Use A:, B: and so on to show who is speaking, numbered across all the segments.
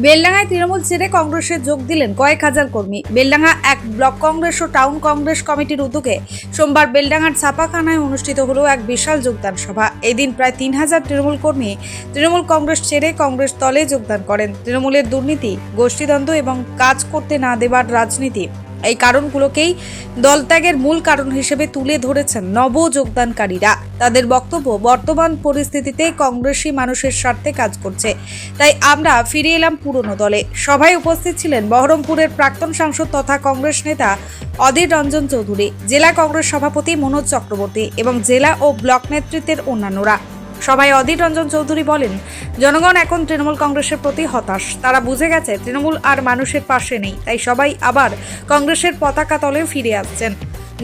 A: বেলডাঙ্গায় তৃণমূল ছেড়ে কংগ্রেসে যোগ দিলেন কয়েক হাজার কর্মী। বেলডাঙ্গা এক ব্লক কংগ্রেস ও টাউন কংগ্রেস কমিটির উদ্যোগে সোমবার বেলডাঙ্গার ছাপাখানায় অনুষ্ঠিত হলো এক বিশাল যোগদান সভা। এই দিন প্রায় 3000 তৃণমূল কর্মী তৃণমূল কংগ্রেস ছেড়ে কংগ্রেস দলে যোগদান করেন। তৃণমূলের দুর্নীতি, গোষ্ঠীদ্বন্দ্ব এবং কাজ করতে না দেবার রাজনীতি, এই কারণগুলোকেই দলত্যাগের মূল কারণ হিসেবে তুলে ধরেছেন নব যোগদানকারীরা। তাদের বক্তব্য, বর্তমান পরিস্থিতিতে কংগ্রেসই মানুষের স্বার্থে কাজ করছে, তাই আমরা ফিরে এলাম পুরনো দলে। সভায় উপস্থিত ছিলেন বহরমপুরের প্রাক্তন সাংসদ তথা কংগ্রেস নেতা অধীর রঞ্জন চৌধুরী, জেলা কংগ্রেস সভাপতি মনোজ চক্রবর্তী এবং জেলা ও ব্লক নেতৃত্বের অন্যান্যরা। সভায় অধীর রঞ্জন চৌধুরী বলেন, জনগণ এখন তৃণমূল কংগ্রেসের প্রতি হতাশ। তারা বুঝে গেছে তৃণমূল আর মানুষের পাশে নেই, তাই সবাই আবার কংগ্রেসের পতাকা তলে ফিরে আসছেন।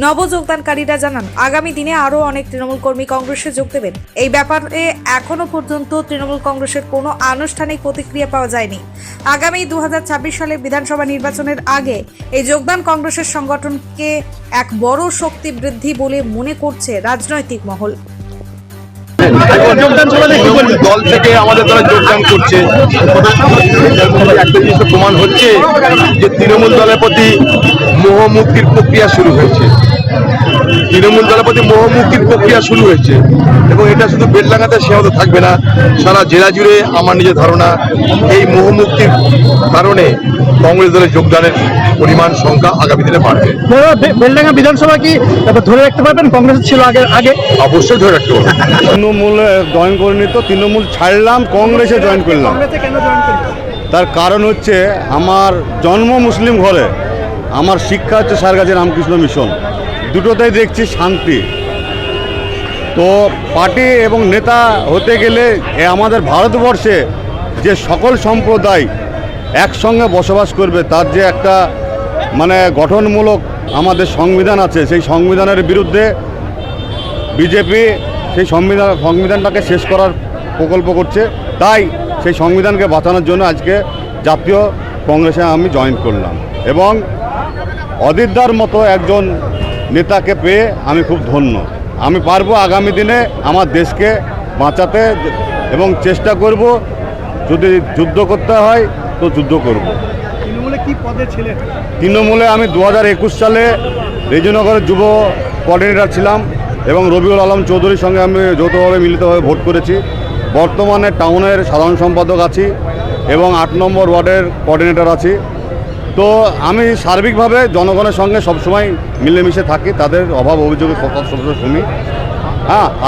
A: নব যোগদানকারীরা জানান, আগামী দিনে আরও অনেক তৃণমূল কর্মী কংগ্রেসে যোগ দেবেন। এই ব্যাপারে এখনো পর্যন্ত তৃণমূল কংগ্রেসের কোনো আনুষ্ঠানিক প্রতিক্রিয়া পাওয়া যায়নি। আগামী 2026 সালের বিধানসভা নির্বাচনের আগে এই যোগদান কংগ্রেসের সংগঠনকে এক বড় শক্তি বৃদ্ধি বলে মনে করছে রাজনৈতিক মহল।
B: দল থেকে আমাদের দলে যোগদান করছে, একটা জিনিস প্রমাণ হচ্ছে যে তৃণমূল দলের প্রতি মোহমুক্তির প্রক্রিয়া শুরু হয়েছে। তৃণমূল দলের প্রতি মোহমুক্তির প্রক্রিয়া শুরু হয়েছে এবং এটা শুধু বেলডাঙ্গাতে সীমাবদ্ধ থাকবে না, সারা জেলা জুড়ে আমার নিজের ধারণা এই মোহমুক্তির কারণে কংগ্রেস দলের যোগদানের পরিমাণ সংখ্যা আগামী দিনে বাড়বে।
C: বেলডাঙ্গা বিধানসভা কি ধরে রাখতে পারবেন? কংগ্রেস ছিল আগে
B: অবশ্যই ধরে রাখতে পারবেন।
D: তৃণমূলে জয়েন করিনি, তো তৃণমূল ছাড়লাম, কংগ্রেসে জয়েন করলাম।
C: কেন জয়েন করলেন?
D: তার কারণ হচ্ছে আমার জন্ম মুসলিম ঘরে, আমার শিক্ষা হচ্ছে সারগাছি রামকৃষ্ণ মিশন, দুটোতেই দেখছি শান্তি। তো পার্টি এবং নেতা হতে গেলে আমাদের ভারতবর্ষে যে সকল সম্প্রদায় একসঙ্গে বসবাস করবে, তার যে একটা গঠনমূলক আমাদের সংবিধান আছে, সেই সংবিধানের বিরুদ্ধে বিজেপি সেই সংবিধানটাকে শেষ করার প্রকল্প করছে। তাই সেই সংবিধানকে বাঁচানোর জন্য আজকে জাতীয় কংগ্রেসে আমি জয়েন করলাম এবং অধীরদার মতো একজন নেতাকে পেয়ে আমি খুব ধন্য। আমি পারবো আগামী দিনে আমার দেশকে বাঁচাতে এবং চেষ্টা করব, যদি যুদ্ধ করতে হয় তো যুদ্ধ করব।
C: তৃণমূলে কি পদে ছিলেন?
D: তৃণমূলে আমি 2021 সালে রেজিনগরের যুব কোঅর্ডিনেটর ছিলাম এবং রবিউল আলম চৌধুরীর সঙ্গে আমি যৌথভাবে মিলিতভাবে ভোট করেছি। বর্তমানে টাউনের সাধারণ সম্পাদক আছি এবং 8 নম্বর ওয়ার্ডের কোঅর্ডিনেটর আছি। তো আমি সার্বিকভাবে জনগণের সঙ্গে সবসময় মিলেমিশে থাকি, তাদের অভাব অভিযোগের কথা সবসময় শুনি।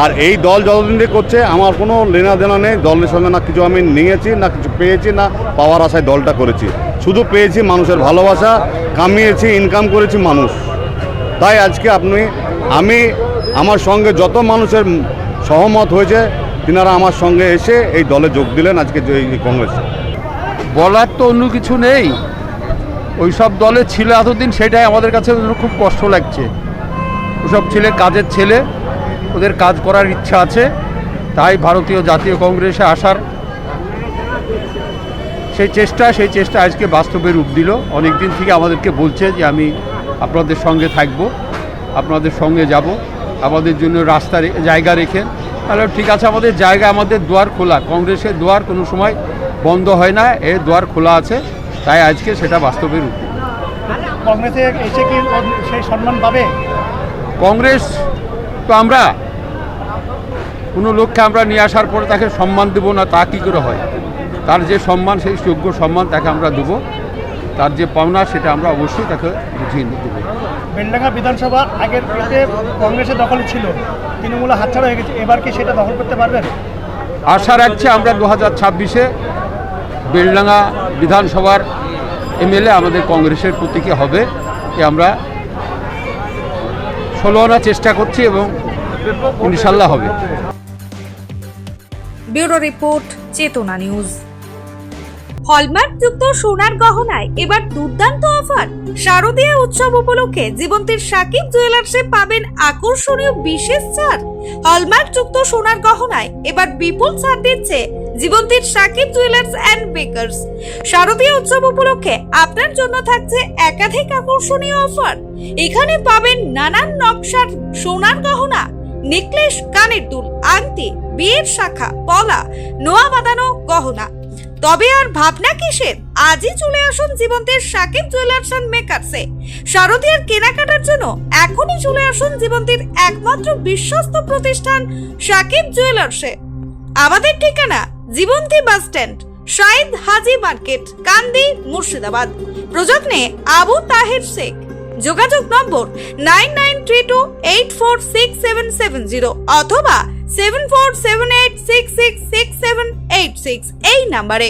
D: আর এই দল যতদিন করছে আমার কোনো লেনা দেনা নেই দলের সঙ্গে, না কিছু আমি নিয়েছি, না কিছু পেয়েছি, না পাওয়ার আশায় দলটা করেছি। শুধু পেয়েছি মানুষের ভালোবাসা, কামিয়েছি, ইনকাম করেছি মানুষ। তাই আজকে আমি আমার সঙ্গে যত মানুষের সহমত হয়েছে, তিনারা আমার সঙ্গে এসে এই দলে যোগ দিলেন আজকে এই কংগ্রেসে।
E: বলার তো অন্য কিছু নেই, ওই সব দলে ছিল এতদিন, সেটাই আমাদের কাছে খুব কষ্ট লাগছে। ওসব ছেলে কাজের ছেলে, ওদের কাজ করার ইচ্ছা আছে, তাই ভারতীয় জাতীয় কংগ্রেসে আসার সেই চেষ্টা আজকে বাস্তবে রূপ দিল। অনেক দিন থেকে আমাদেরকে বলছে যে আমি আপনাদের সঙ্গে থাকব, আপনাদের সঙ্গে যাব, আমাদের জন্য রাস্তা জায়গা রেখেন। তাহলে ঠিক আছে, আমাদের জায়গা, আমাদের দুয়ার খোলা, কংগ্রেসের দুয়ার কোনো সময় বন্ধ হয় না, এর দুয়ার খোলা আছে, তাই আজকে সেটা বাস্তবে রূপ দিল।
C: কংগ্রেসে এসে কি সেই সম্মান পাবে?
E: কংগ্রেস তো আমরা কোনো লোককে আমরা নিয়ে আসার পরে তাকে সম্মান দেব না, তা কী করে হয়? তার যে সম্মান, সেই যোগ্য সম্মান তাকে আমরা দেবো, তার যে পাওনা সেটা আমরা অবশ্যই তাকে বুঝিয়ে দেবো।
C: বেলডাঙ্গা বিধানসভা আগের কংগ্রেসের দখলে ছিল, তৃণমূলে হাতছাড়া হয়ে গেছে, এবার কি সেটা দখল করতে পারবেন?
E: আশা রাখছি আমরা 2026-এ বেলডাঙ্গা বিধানসভার এমএলএ আমাদের কংগ্রেসের প্রতীকে হবে, এ আমরা 16 আনার চেষ্টা করছি এবং ইনশাল্লাহ হবে।
A: ব্যুরো রিপোর্ট, চেতনা নিউজ। হলমার্কযুক্ত সোনার গহনায় এবার দুর্দান্ত অফার। শারদীয়া উৎসব উপলক্ষে জীবন্তীর সাকিব জুয়েলার্সে পাবেন আকর্ষণীয় বিশেষ ছাড়। হলমার্কযুক্ত সোনার গহনায় এবার বিপুল ছাড় দিচ্ছে জীবন্তীর সাকিব জুয়েলার্স অ্যান্ড বেকার্স। শারদীয়া উৎসব উপলক্ষে আপনার জন্য থাকছে একাধিক আকর্ষণীয় অফার। এখানে পাবেন নানান নকশার সোনার গহনা, নেকলেস, কানের দুল, আংটি, বিয়ের শাখা, পলা, নোয়া বাঁধানো গহনা, তবে আর ভাবনা কিসের? আজই চলে আসুন জীবন্তের সাকিব জুয়েলার্স অ্যান্ড মেকার্সে। শারদীয়ার কেনাকাটার জন্য এখনই চলে আসুন জীবন্তের একমাত্র বিশ্বস্ত প্রতিষ্ঠান সাকিব জুয়েলার্সে। আমাদের ঠিকানা জীবন্তী বাস স্ট্যান্ড, শাহিদ হাজি মার্কেট, কান্দি, মুর্শিদাবাদ। প্রযত্নে আবু তাহের শেখ। যোগাযোগ নম্বর 9932846770 অথবা 7478666786 এই নাম্বারে।